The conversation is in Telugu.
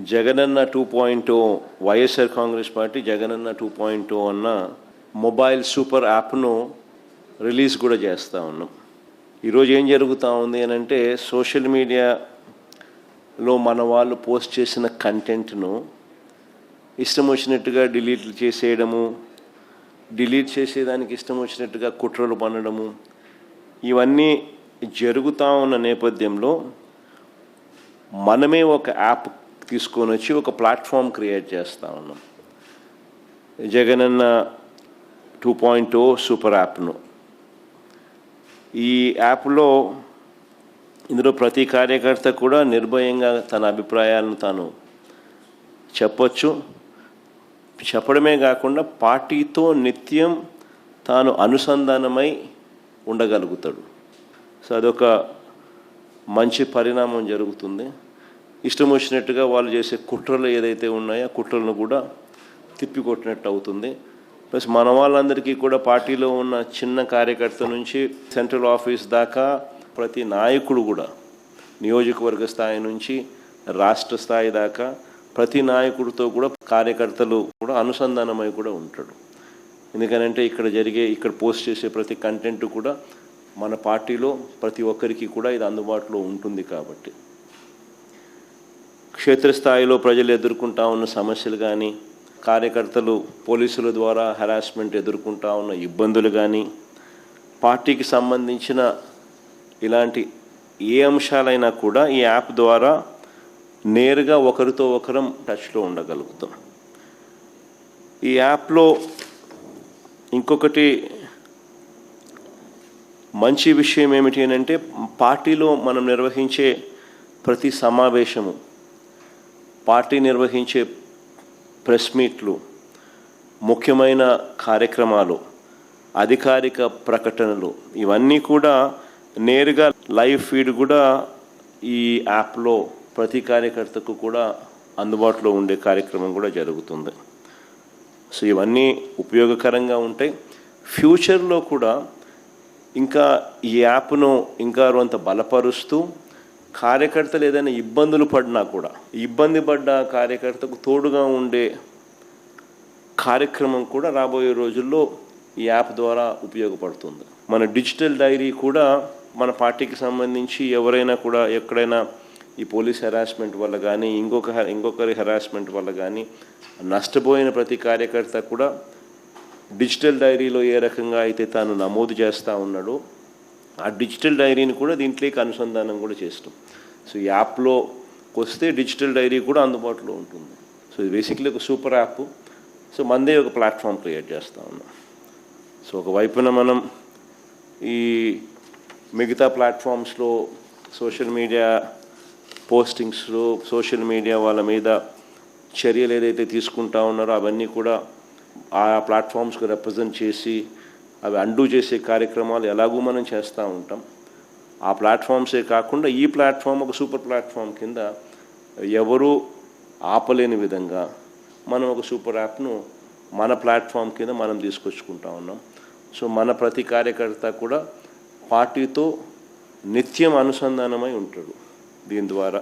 జగనన్న 2.0 వైఎస్ఆర్ కాంగ్రెస్ పార్టీ జగనన్న 2.0 అన్న మొబైల్ సూపర్ యాప్ను రిలీజ్ కూడా చేస్తూ ఉన్నాం. ఈరోజు ఏం జరుగుతూ ఉంది అని అంటే సోషల్ మీడియాలో మన వాళ్ళు పోస్ట్ చేసిన కంటెంట్ను ఇష్టం వచ్చినట్టుగా డిలీట్ చేసేయడము, డిలీట్ చేసేదానికి ఇష్టం వచ్చినట్టుగా కుట్రలు పన్నడము, ఇవన్నీ జరుగుతూ ఉన్న నేపథ్యంలో మనమే ఒక యాప్ తీసుకొని వచ్చి ఒక ప్లాట్ఫామ్ క్రియేట్ చేస్తూ ఉన్నాం. జగనన్న 2.0 సూపర్ యాప్ను. ఈ యాప్లో ఇందులో ప్రతి కార్యకర్త కూడా నిర్భయంగా తన అభిప్రాయాలను తాను చెప్పొచ్చు. చెప్పడమే కాకుండా పార్టీతో నిత్యం తాను అనుసంధానమై ఉండగలుగుతాడు. సో అదొక మంచి పరిణామం జరుగుతుంది. ఇష్టం వచ్చినట్టుగా వాళ్ళు చేసే కుట్రలు ఏదైతే ఉన్నాయో ఆ కుట్రలను కూడా తిప్పికొట్టినట్టు అవుతుంది. ప్లస్ మన వాళ్ళందరికీ కూడా పార్టీలో ఉన్న చిన్న కార్యకర్త నుంచి సెంట్రల్ ఆఫీస్ దాకా ప్రతి నాయకుడు కూడా నియోజకవర్గ స్థాయి నుంచి రాష్ట్ర స్థాయి దాకా ప్రతి నాయకుడితో కూడా కార్యకర్తలు కూడా అనుసంధానమై కూడా ఉంటాడు. ఎందుకనంటే ఇక్కడ పోస్ట్ చేసే ప్రతి కంటెంట్ కూడా మన పార్టీలో ప్రతి ఒక్కరికి కూడా ఇది అందుబాటులో ఉంటుంది. కాబట్టి క్షేత్రస్థాయిలో ప్రజలు ఎదుర్కొంటా ఉన్న సమస్యలు కానీ, కార్యకర్తలు పోలీసుల ద్వారా హెరాస్మెంట్ ఎదుర్కొంటా ఉన్న ఇబ్బందులు కానీ, పార్టీకి సంబంధించిన ఇలాంటి ఏ అంశాలైనా కూడా ఈ యాప్ ద్వారా నేరుగా ఒకరితో ఒకరం టచ్లో ఉండగలుగుతాం. ఈ యాప్లో ఇంకొకటి మంచి విషయం ఏమిటి అని అంటే పార్టీలో మనం నిర్వహించే ప్రతి సమావేశము, పార్టీ నిర్వహించే ప్రెస్ మీట్లు, ముఖ్యమైన కార్యక్రమాలు, అధికారిక ప్రకటనలు, ఇవన్నీ కూడా నేరుగా లైవ్ ఫీడ్ కూడా ఈ యాప్లో ప్రతి కార్యకర్తకు కూడా అందుబాటులో ఉండే కార్యక్రమం కూడా జరుగుతుంది. సో ఇవన్నీ ఉపయోగకరంగా ఉంటాయి. ఫ్యూచర్లో కూడా ఇంకా ఈ యాప్ను ఇంకా కొంత బలపరుస్తూ కార్యకర్తలు ఏదైనా ఇబ్బందులు పడినా కూడా ఇబ్బంది పడ్డ కార్యకర్తకు తోడుగా ఉండే కార్యక్రమం కూడా రాబోయే రోజుల్లో ఈ యాప్ ద్వారా ఉపయోగపడుతుంది. మన డిజిటల్ డైరీ కూడా మన పార్టీకి సంబంధించి ఎవరైనా కూడా ఎక్కడైనా ఈ పోలీస్ హెరాస్మెంట్ వల్ల కానీ ఇంకొకరి హెరాస్మెంట్ వల్ల కానీ నష్టపోయిన ప్రతి కార్యకర్త కూడా డిజిటల్ డైరీలో ఏ రకంగా అయితే తాను నమోదు చేస్తూ ఉన్నాడో ఆ డిజిటల్ డైరీని కూడా దీంట్లోకి అనుసంధానం కూడా చేస్తాం. సో ఈ యాప్లో వస్తే డిజిటల్ డైరీ కూడా అందుబాటులో ఉంటుంది. సో ఇది బేసిక్లీ ఒక సూపర్ యాప్. సో మనదే ఒక ప్లాట్ఫామ్ క్రియేట్ చేస్తూ ఉన్నాం. సో ఒకవైపున మనం ఈ మిగతా ప్లాట్ఫామ్స్లో సోషల్ మీడియా పోస్టింగ్స్లో సోషల్ మీడియా వాళ్ళ మీద చర్యలు ఏదైతే తీసుకుంటా ఉన్నారో అవన్నీ కూడా ఆ ప్లాట్ఫామ్స్కి రిప్రజెంట్ చేసి అవి అండూ చేసే కార్యక్రమాలు ఎలాగూ మనం చేస్తూ ఉంటాం. ఆ ప్లాట్ఫామ్సే కాకుండా ఈ ప్లాట్ఫామ్ ఒక సూపర్ ప్లాట్ఫామ్ కింద ఎవరూ ఆపలేని విధంగా మనం ఒక సూపర్ యాప్ను మన ప్లాట్ఫామ్ కింద మనం తీసుకొచ్చుకుంటా ఉన్నాం. సో మన ప్రతి కార్యకర్త కూడా పార్టీతో నిత్యం అనుసంధానమై ఉంటాడు దీని ద్వారా.